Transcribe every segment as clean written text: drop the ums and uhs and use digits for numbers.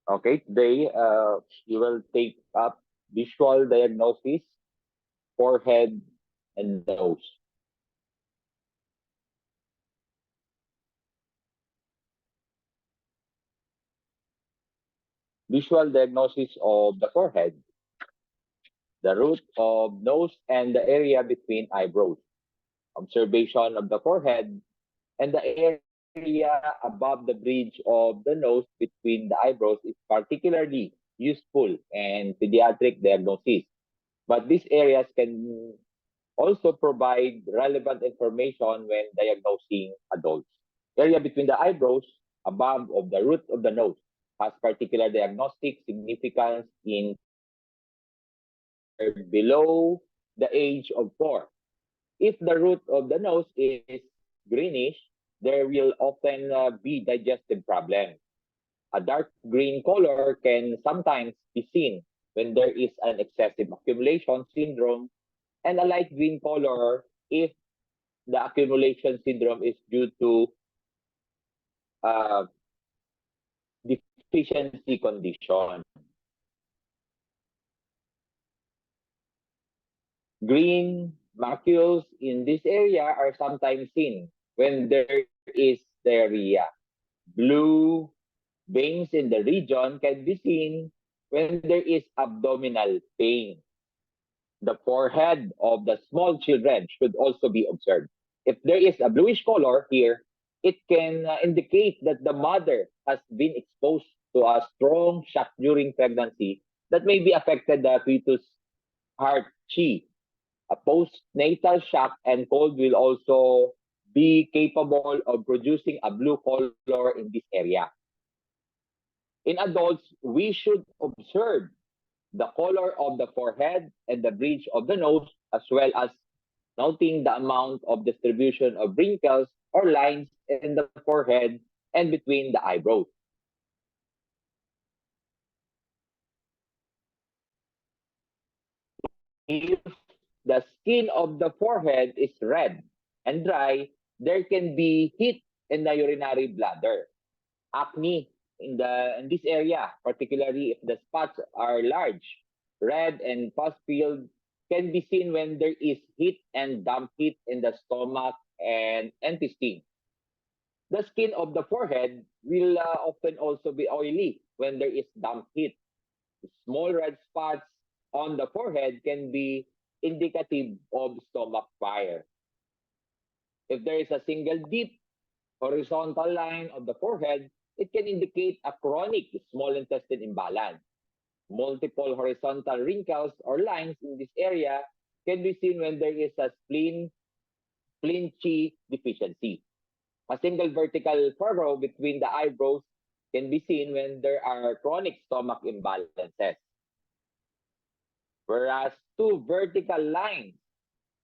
Okay, today we will take up visual diagnosis, forehead, and nose. Visual diagnosis of the forehead, the root of nose, and the area between eyebrows. Observation of the forehead and the area above the bridge of the nose between the eyebrows is particularly useful in pediatric diagnosis. But these areas can also provide relevant information when diagnosing adults. Area between the eyebrows, above of the root of the nose, has particular diagnostic significance in below the age of 4. If the root of the nose is greenish, there will often be digestive problems. A dark green color can sometimes be seen when there is an excessive accumulation syndrome, and a light green color if the accumulation syndrome is due to uh, deficiency condition. Green macules in this area are sometimes seen when there is diarrhea. Blue veins in the region can be seen when there is abdominal pain. The forehead of the small children should also be observed. If there is a bluish color here, it can indicate that the mother has been exposed to a strong shock during pregnancy that may be affected the fetus heart chi. A postnatal shock and cold will also be capable of producing a blue color in this area. In adults, we should observe the color of the forehead and the bridge of the nose, as well as noting the amount of distribution of wrinkles or lines in the forehead and between the eyebrows. If the skin of the forehead is red and dry, there can be heat in the urinary bladder. Acne in this area, particularly if the spots are large, red and pus-filled, can be seen when there is heat and damp heat in the stomach and intestine. The skin of the forehead will often also be oily when there is damp heat. Small red spots on the forehead can be indicative of stomach fire. If there is a single deep horizontal line of the forehead, it can indicate a chronic small intestine imbalance. Multiple horizontal wrinkles or lines in this area can be seen when there is a spleen chi deficiency. A single vertical furrow between the eyebrows can be seen when there are chronic stomach imbalances. Whereas two vertical lines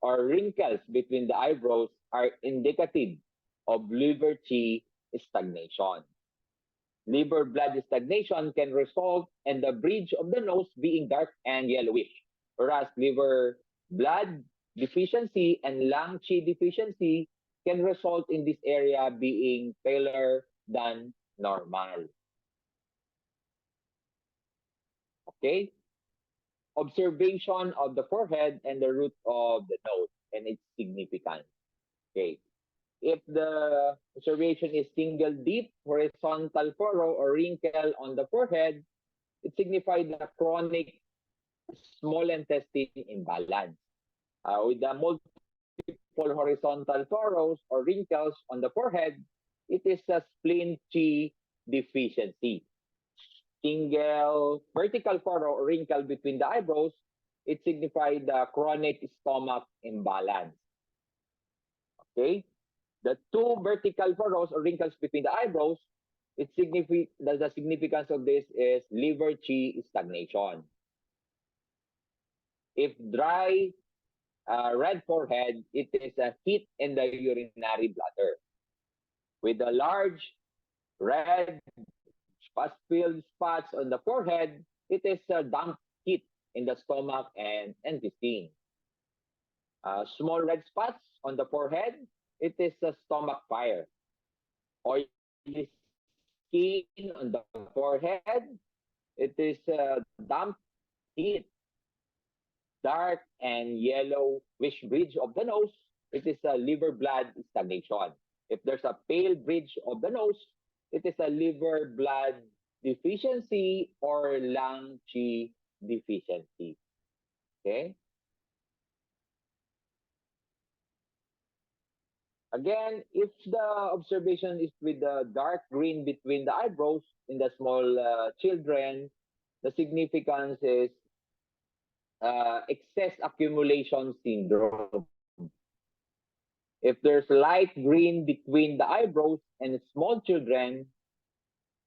or wrinkles between the eyebrows are indicative of liver chi stagnation. Liver blood stagnation can result in the bridge of the nose being dark and yellowish, whereas liver blood deficiency and lung chi deficiency can result in this area being paler than normal. Okay? Observation of the forehead and the root of the nose and its significance. Okay. If the observation is single deep horizontal furrow or wrinkle on the forehead, it signifies the chronic small intestine imbalance. With the multiple horizontal furrows or wrinkles on the forehead, it is a spleen chi deficiency. Single vertical furrow or wrinkle between the eyebrows, it signifies the chronic stomach imbalance. Okay? The two vertical furrows or wrinkles between the eyebrows, the significance of this is liver chi stagnation. If dry, red forehead, it is a heat in the urinary bladder. With the large, red, pus-filled spots on the forehead, it is a damp heat in the stomach and intestine. Small red spots on the forehead, it is a stomach fire. Oily skin on the forehead, It is damp heat, dark and yellowish bridge of the nose. It is a liver blood stagnation. If there's a pale bridge of the nose, it is a liver blood deficiency or lung qi deficiency. Okay? Again, if the observation is with the dark green between the eyebrows in the small children, the significance is excess accumulation syndrome. If there's light green between the eyebrows and small children,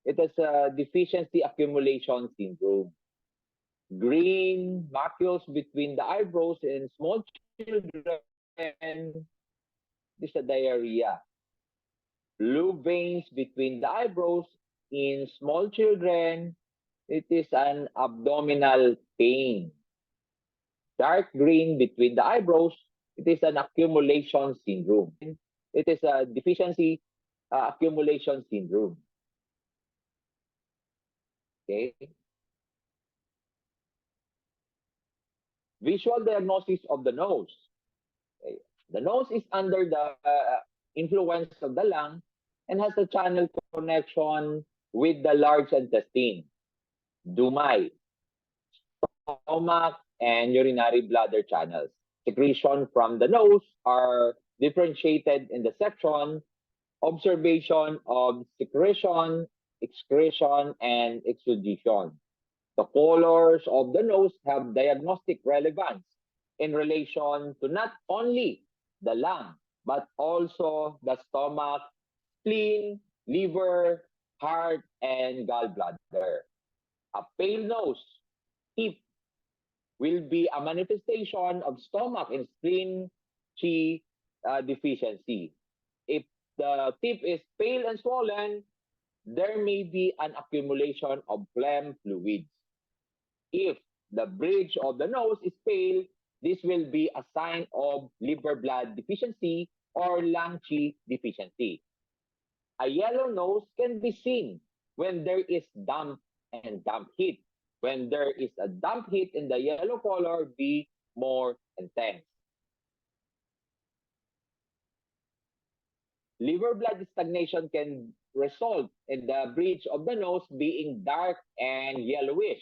it is a deficiency accumulation syndrome. Green macules between the eyebrows and small children is a diarrhea. Blue veins between the eyebrows in small children, it is an abdominal pain. Dark green between the eyebrows, it is an accumulation syndrome. It is a deficiency accumulation syndrome. Okay. Visual diagnosis of the nose. Okay. The nose is under the influence of the lung and has a channel connection with the large intestine, dumai, stomach, and urinary bladder channels. Secretion from the nose are differentiated in the section observation of secretion, excretion, and exudation. The colors of the nose have diagnostic relevance in relation to not only the lung, but also the stomach, spleen, liver, heart, and gallbladder. A pale nose, tip, will be a manifestation of stomach and spleen qi deficiency. If the tip is pale and swollen, there may be an accumulation of phlegm fluids. If the bridge of the nose is pale, this will be a sign of liver blood deficiency or lung qi deficiency. A yellow nose can be seen when there is damp and damp heat. When there is a damp heat in the yellow color, be more intense. Liver blood stagnation can result in the bridge of the nose being dark and yellowish.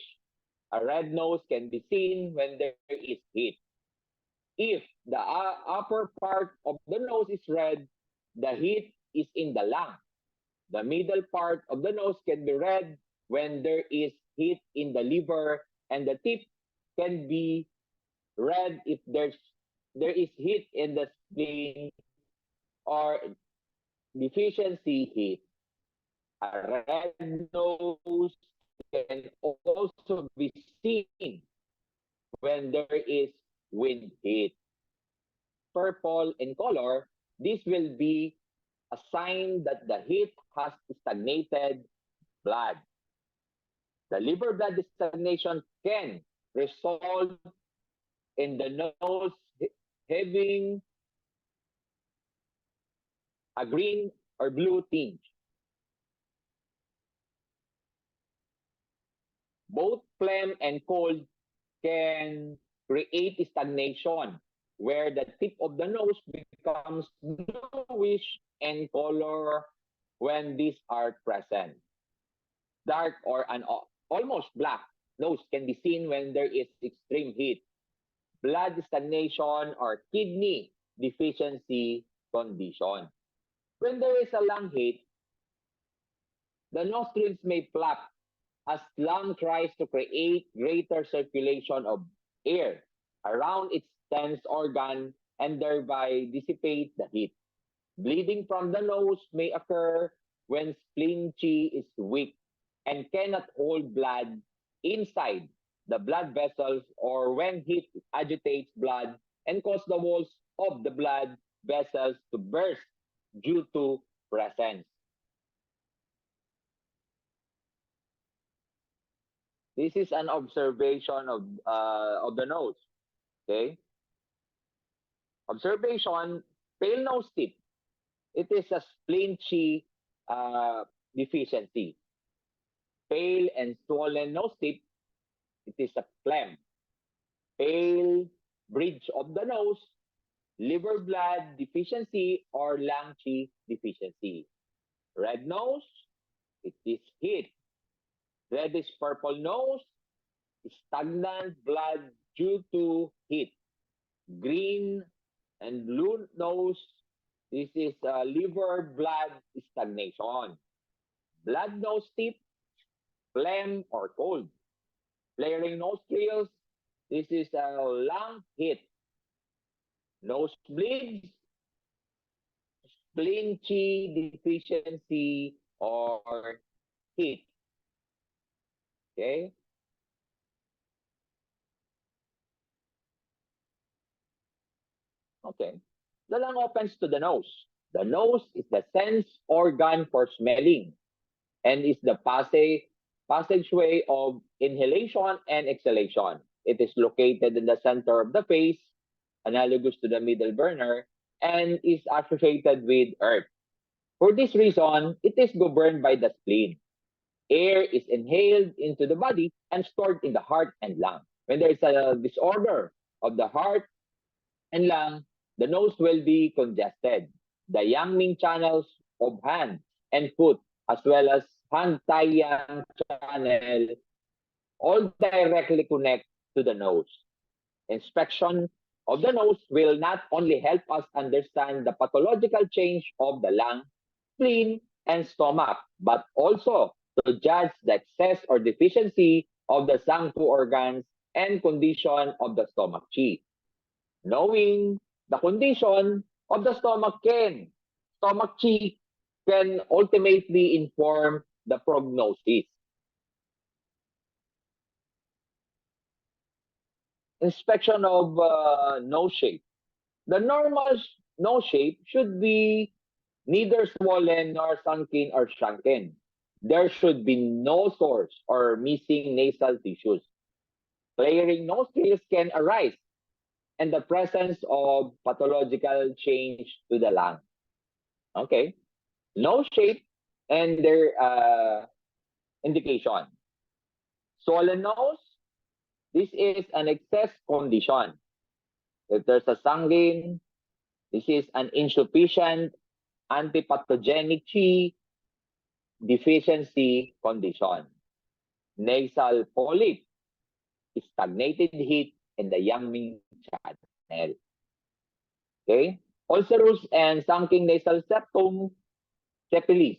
A red nose can be seen when there is heat. If the upper part of the nose is red, the heat is in the lung. The middle part of the nose can be red when there is heat in the liver, and the tip can be red if there is heat in the spleen or deficiency heat. A red nose can also be seen when there is wind heat. Purple in color, this will be a sign that the heat has stagnated blood. The liver blood stagnation can result in the nose having a green or blue tinge. Both phlegm and cold can create stagnation where the tip of the nose becomes bluish in color when these are present. Dark or an almost black nose can be seen when there is extreme heat, blood stagnation, or kidney deficiency condition. When there is a lung heat, the nostrils may flap as lung tries to create greater circulation of air around its tense organ and thereby dissipate the heat. Bleeding from the nose may occur when spleen qi is weak and cannot hold blood inside the blood vessels or when heat agitates blood and cause the walls of the blood vessels to burst due to presence. This is an observation of the nose. Okay. Observation, pale nose tip. It is a spleen qi deficiency. Pale and swollen nose tip, it is a phlegm. Pale bridge of the nose, liver blood deficiency or lung qi deficiency. Red nose, it is heat. Reddish purple nose, stagnant blood due to heat. Green and blue nose, this is liver blood stagnation. Blood nose tip, phlegm or cold. Flaring nostrils, this is a lung heat. Nosebleeds, spleen chi deficiency or heat. Okay? Okay. The lung opens to the nose. The nose is the sense organ for smelling and is the passageway of inhalation and exhalation. It is located in the center of the face, analogous to the middle burner, and is associated with earth. For this reason, it is governed by the spleen. Air is inhaled into the body and stored in the heart and lung. When there is a disorder of the heart and lung, the nose will be congested. The Yangming channels of hand and foot, as well as hand Taiyang channel, all directly connect to the nose. Inspection of the nose will not only help us understand the pathological change of the lung, spleen, and stomach, but also to judge the excess or deficiency of the Zhang 2 organs and condition of the stomach chi. Knowing the condition of the stomach chi can ultimately inform the prognosis. Inspection of nose shape. The normal nose shape should be neither swollen nor sunken or shrunken. There should be no sores or missing nasal tissues. Flaring nostrils can arise and the presence of pathological change to the lung. Okay. Nose shape and their indication. Swollen nose, this is an excess condition. If there's a sanguine, this is an insufficient antipathogenic qi deficiency condition. Nasal polyp, stagnated heat in the Yangming channel. Okay? Ulcerous and sunken nasal septum, syphilis.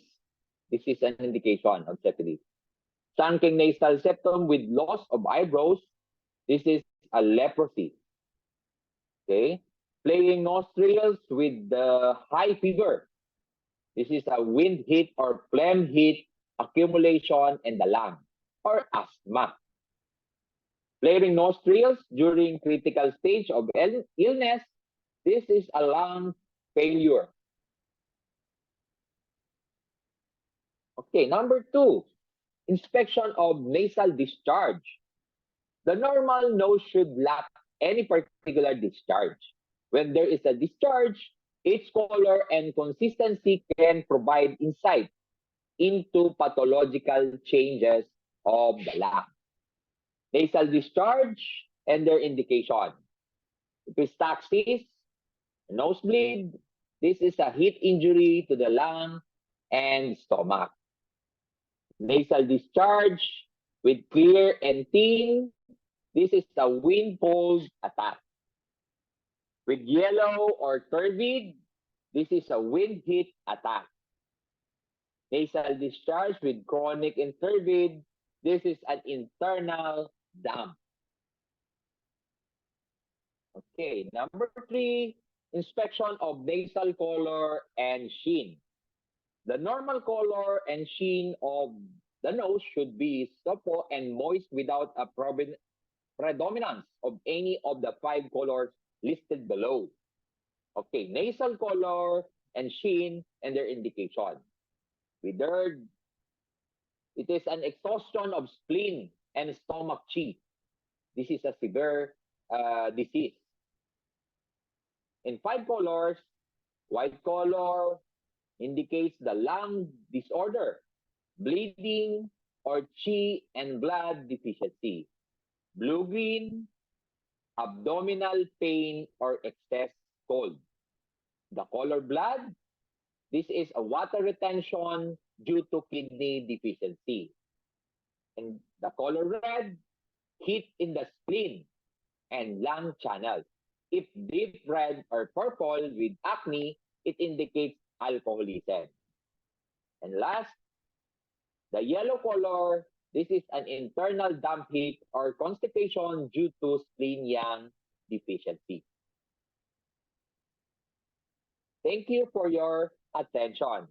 This is an indication of syphilis. Sunken nasal septum with loss of eyebrows, this is a leprosy. Okay? Flaring nostrils with the high fever. This is a wind heat or phlegm heat accumulation in the lung or asthma. Flaring nostrils during critical stage of illness, this is a lung failure. Okay, number 2, inspection of nasal discharge. The normal nose should lack any particular discharge. When there is a discharge, its color and consistency can provide insight into pathological changes of the lung. Nasal discharge and their indication. Epistaxis, nosebleed, this is a heat injury to the lung and stomach. Nasal discharge with clear and thin, this is a wind cold attack. With yellow or turbid, this is a wind heat attack. Nasal discharge with chronic and turbid, this is an internal damp. Okay, number 3, inspection of nasal color and sheen. The normal color and sheen of the nose should be supple and moist without a predominance of any of the 5 colors listed below. Okay, nasal color and sheen and their indication. Withered, it is an exhaustion of spleen and stomach chi. This is a severe disease. In 5 colors, white color indicates the lung disorder, bleeding, or chi and blood deficiency. Blue-green, abdominal pain or excess cold. The color blood, this is a water retention due to kidney deficiency. And the color red, heat in the spleen and lung channels. If deep red or purple with acne, it indicates alcoholism. And last, the yellow color, this is an internal damp heat or constipation due to spleen yang deficiency. Thank you for your attention.